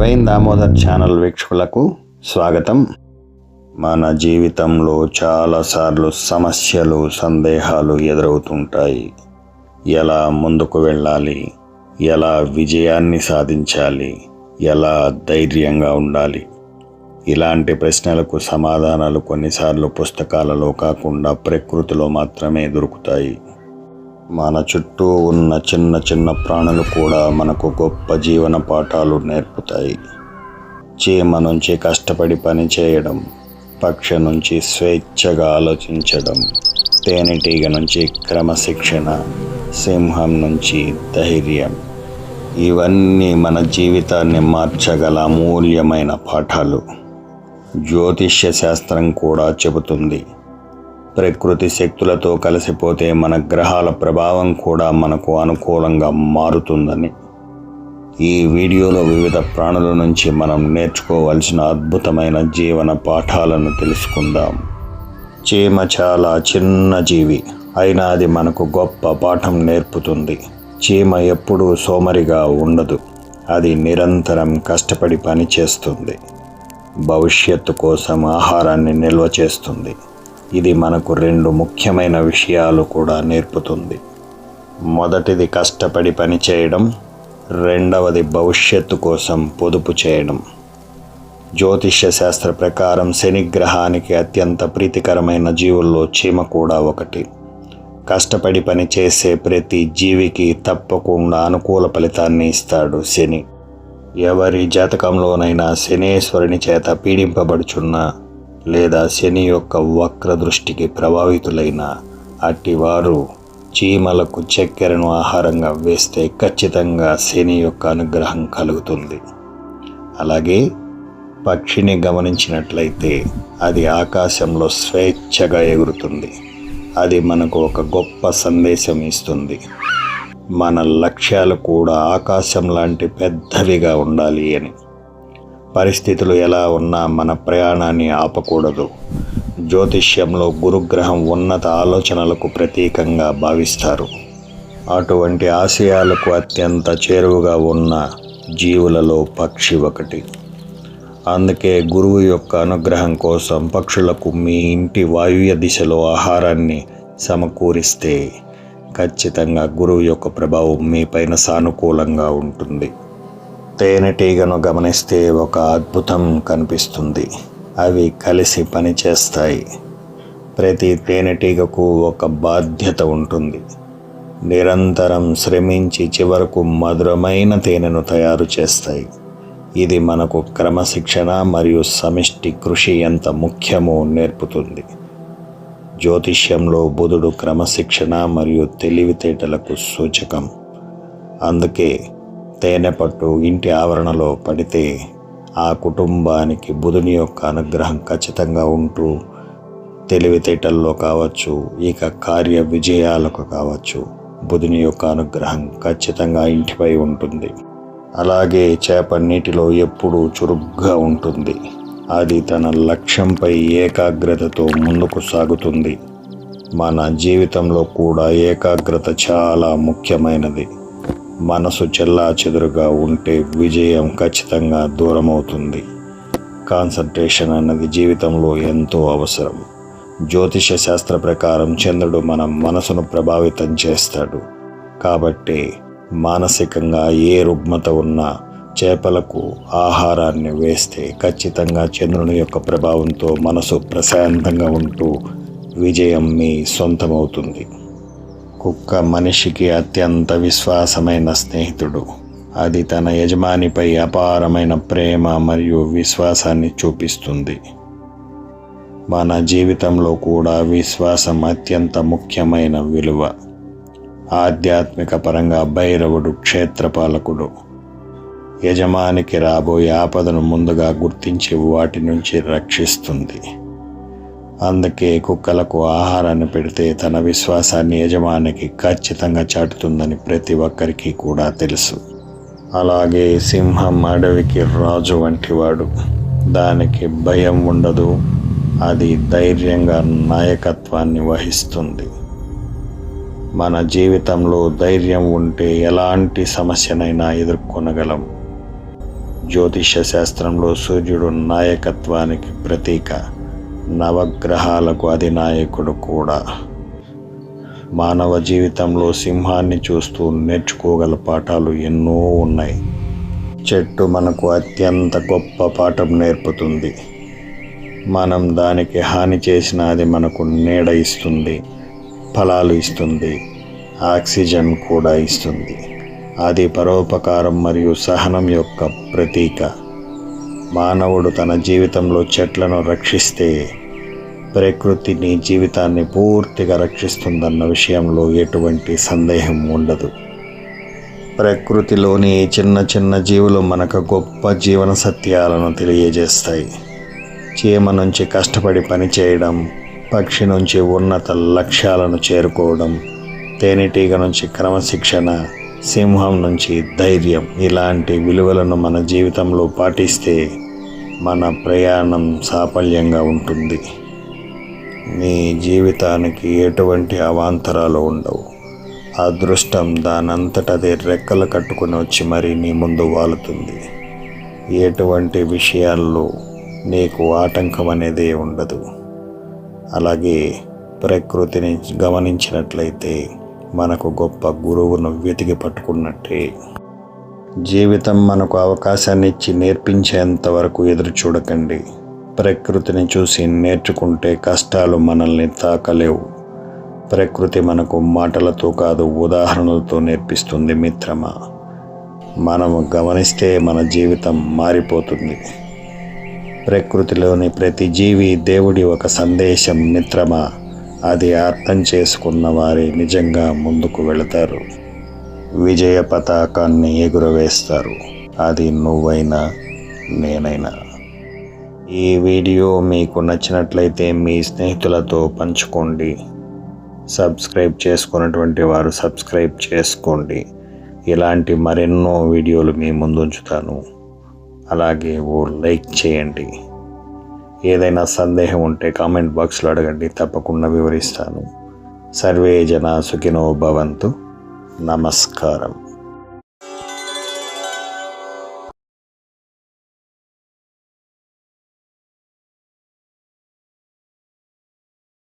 Praveen Damodar channel వీక్షకులకు స్వాగతం. మన జీవితంలో చాలాసార్లు సమస్యలు, సందేహాలు ఎదురవుతుంటాయి. ఎలా ముందుకు వెళ్ళాలి, ఎలా విజయాన్ని సాధించాలి, ఎలా ధైర్యంగా ఉండాలి, ఇలాంటి ప్రశ్నలకు సమాధానాలు కొన్నిసార్లు పుస్తకాలలో కాకుండా ప్రకృతిలో మాత్రమే దొరుకుతాయి. మన చుట్టూ ఉన్న చిన్న చిన్న ప్రాణులు కూడా మనకు గొప్ప జీవన పాఠాలు నేర్పుతాయి. చీమ నుంచి కష్టపడి పని చేయడం, పక్షి నుంచి స్వేచ్ఛగా ఆలోచించడం, తేనెటీగ నుంచి క్రమశిక్షణ, సింహం నుంచి ధైర్యం, ఇవన్నీ మన జీవితాన్ని మార్చగల అమూల్యమైన పాఠాలు. జ్యోతిష్య శాస్త్రం కూడా చెబుతుంది, ప్రకృతి శక్తులతో కలిసిపోతే మన గ్రహాల ప్రభావం కూడా మనకు అనుకూలంగా మారుతుందని. ఈ వీడియోలో వివిధ ప్రాణుల నుంచి మనం నేర్చుకోవాల్సిన అద్భుతమైన జీవన పాఠాలను తెలుసుకుందాం. చీమ చాలా చిన్న జీవి, అయినా అది మనకు గొప్ప పాఠం నేర్పుతుంది. చీమ ఎప్పుడూ సోమరిగా ఉండదు, అది నిరంతరం కష్టపడి పని చేస్తుంది. భవిష్యత్తు కోసం ఆహారాన్ని నిల్వ చేస్తుంది. ఇది మనకు రెండు ముఖ్యమైన విషయాలు కూడా నేర్పుతుంది. మొదటిది కష్టపడి పని చేయడం, రెండవది భవిష్యత్తు కోసం పొదుపు చేయడం. జ్యోతిష్య శాస్త్ర ప్రకారం శని గ్రహానికి అత్యంత ప్రీతికరమైన జీవుల్లో చీమ కూడా ఒకటి. కష్టపడి పని చేసే ప్రతి జీవికి తప్పకుండా అనుకూల ఫలితాన్ని ఇస్తాడు శని. ఎవరి జాతకంలోనైనా శనేశ్వరుని చేత పీడింపబడుచున్నా లేదా శని యొక్క వక్ర దృష్టికి ప్రభావితులైన అట్టివారు చీమలకు చక్కెరను ఆహారంగా వేస్తే ఖచ్చితంగా శని యొక్క అనుగ్రహం కలుగుతుంది. అలాగే పక్షిని గమనించినట్లయితే అది ఆకాశంలో స్వేచ్ఛగా ఎగురుతుంది. అది మనకు ఒక గొప్ప సందేశం ఇస్తుంది. మన లక్ష్యాలు కూడా ఆకాశం లాంటి పెద్దవిగా ఉండాలి అని. పరిస్థితులు ఎలా ఉన్నా మన ప్రయాణాన్ని ఆపకూడదు. జ్యోతిష్యంలో గురుగ్రహం ఉన్నత ఆలోచనలకు ప్రతీకంగా భావిస్తారు. అటువంటి ఆశయాలకు అత్యంత చేరువగా ఉన్న జీవులలో పక్షి ఒకటి. అందుకే గురువు యొక్క అనుగ్రహం కోసం పక్షులకు మీ ఇంటి వాయువ్య దిశలో ఆహారాన్ని సమకూరిస్తే ఖచ్చితంగా గురువు యొక్క ప్రభావం మీపైన సానుకూలంగా ఉంటుంది. తేనెటీగను గమనిస్తే ఒక అద్భుతం కనిపిస్తుంది. అవి కలిసి పనిచేస్తాయి. ప్రతి తేనెటీగకు ఒక బాధ్యత ఉంటుంది. నిరంతరం శ్రమించి చివరకు మధురమైన తేనెను తయారు చేస్తాయి. ఇది మనకు క్రమశిక్షణ మరియు సమిష్టి కృషి ఎంత ముఖ్యమో నేర్పుతుంది. జ్యోతిష్యంలో బుధుడు క్రమశిక్షణ మరియు తెలివితేటలకు సూచకం. అందుకే తేనె పట్టు ఇంటి ఆవరణలో పడితే ఆ కుటుంబానికి బుధుని యొక్క అనుగ్రహం ఖచ్చితంగా ఉంటూ తెలివితేటల్లో కావచ్చు, ఇక కార్య విజయాలకు కావచ్చు, బుధుని యొక్క అనుగ్రహం ఖచ్చితంగా ఇంటిపై ఉంటుంది. అలాగే చేప నీటిలో ఎప్పుడూ చురుగ్గా ఉంటుంది. అది తన లక్ష్యంపై ఏకాగ్రతతో ముందుకు సాగుతుంది. మన జీవితంలో కూడా ఏకాగ్రత చాలా ముఖ్యమైనది. మనసు చెల్లాచెదురుగా ఉంటే విజయం ఖచ్చితంగా దూరమవుతుంది. కాన్సంట్రేషన్ అన్నది జీవితంలో ఎంతో అవసరం. జ్యోతిష శాస్త్ర ప్రకారం చంద్రుడు మన మనసును ప్రభావితం చేస్తాడు. కాబట్టి మానసికంగా ఏ రుగ్మత ఉన్నా చేపలకు ఆహారాన్ని వేస్తే ఖచ్చితంగా చంద్రుని యొక్క ప్రభావంతో మనసు ప్రశాంతంగా ఉంటూ విజయం మీ సొంతమవుతుంది. కుక్క మనిషికి అత్యంత విశ్వాసమైన స్నేహితుడు. అది తన యజమానిపై అపారమైన ప్రేమ మరియు విశ్వాసాన్ని చూపిస్తుంది. మన జీవితంలో కూడా విశ్వాసం అత్యంత ముఖ్యమైన విలువ. ఆధ్యాత్మిక పరంగా భైరవుడు క్షేత్రపాలకుడు. యజమానికి రాబోయే ఆపదను ముందుగా గుర్తించి వాటి నుంచి రక్షిస్తుంది. అందుకే కుక్కలకు ఆహారాన్ని పెడితే తన విశ్వాసాన్ని యజమానికి ఖచ్చితంగా చాటుతుందని ప్రతి ఒక్కరికి కూడా తెలుసు. అలాగే సింహం అడవికి రాజు వంటివాడు. దానికి భయం ఉండదు. అది ధైర్యంగా నాయకత్వాన్ని వహిస్తుంది. మన జీవితంలో ధైర్యం ఉంటే ఎలాంటి సమస్యనైనా ఎదుర్కొనగలం. జ్యోతిష శాస్త్రంలో సూర్యుడు నాయకత్వానికి ప్రతీక, నవగ్రహాలకు అధినాయకుడు కూడా. మానవ జీవితంలో సింహాన్ని చూస్తూ నేర్చుకోగల పాఠాలు ఎన్నో ఉన్నాయి. చెట్టు మనకు అత్యంత గొప్ప పాఠం నేర్పుతుంది. మనం దానికి హాని చేసిన అది మనకు నీడ ఇస్తుంది, ఫలాలు ఇస్తుంది, ఆక్సిజన్ కూడా ఇస్తుంది. అది పరోపకారం మరియు సహనం యొక్క ప్రతీక. మానవుడు తన జీవితంలో చెట్లను రక్షిస్తే ప్రకృతి నీ జీవితాన్ని పూర్తిగా రక్షిస్తుందన్న విషయంలో ఎటువంటి సందేహం ఉండదు. ప్రకృతిలోని చిన్న చిన్న జీవులు మనకు గొప్ప జీవన సత్యాలను తెలియజేస్తాయి. చీమ నుంచి కష్టపడి పనిచేయడం, పక్షి నుంచి ఉన్నత లక్ష్యాలను చేరుకోవడం, తేనెటీగ నుంచి క్రమశిక్షణ, సింహం నుంచి ధైర్యం, ఇలాంటి విలువలను మన జీవితంలో పాటిస్తే మన ప్రయాణం సాఫల్యంగా ఉంటుంది. నీ జీవితానికి ఎటువంటి అవాంతరాలు ఉండవు. అదృష్టం దానంతటదే రెక్కలు కట్టుకుని వచ్చి మరీ నీ ముందు వాలుతుంది. ఎటువంటి విషయాల్లో నీకు ఆటంకం అనేదే ఉండదు. అలాగే ప్రకృతిని గమనించినట్లయితే మనకు గొప్ప గురువును వెతికి పట్టుకున్నట్టే. జీవితం మనకు అవకాశాన్ని ఇచ్చి నేర్పించేంత వరకు ఎదురు చూడకండి. ప్రకృతిని చూసి నేర్చుకుంటే కష్టాలు మనల్ని తాకలేవు. ప్రకృతి మనకు మాటలతో కాదు, ఉదాహరణలతో నేర్పిస్తుంది మిత్రమా. మనము గమనిస్తే మన జీవితం మారిపోతుంది. ప్రకృతిలోని ప్రతి జీవి దేవుడి ఒక సందేశం మిత్రమా. అది అర్థం చేసుకున్న వారే నిజంగా ముందుకు వెళతారు, విజయ పతాకాన్ని ఎగురవేస్తారు. అది నువ్వైనా నేనైనా. ఈ వీడియో మీకు నచ్చినట్లయితే మీ స్నేహితులతో పంచుకోండి. సబ్స్క్రైబ్ చేసుకున్నటువంటి వారు సబ్స్క్రైబ్ చేసుకోండి. ఇలాంటి మరెన్నో వీడియోలు మీ ముందు ఉంచుతాను. అలాగే ఓ లైక్ చేయండి. ఏదైనా సందేహం ఉంటే కామెంట్ బాక్స్లో అడగండి, తప్పకుండా వివరిస్తాను. సర్వే జనా సుఖినో భవంతు. నమస్కారం.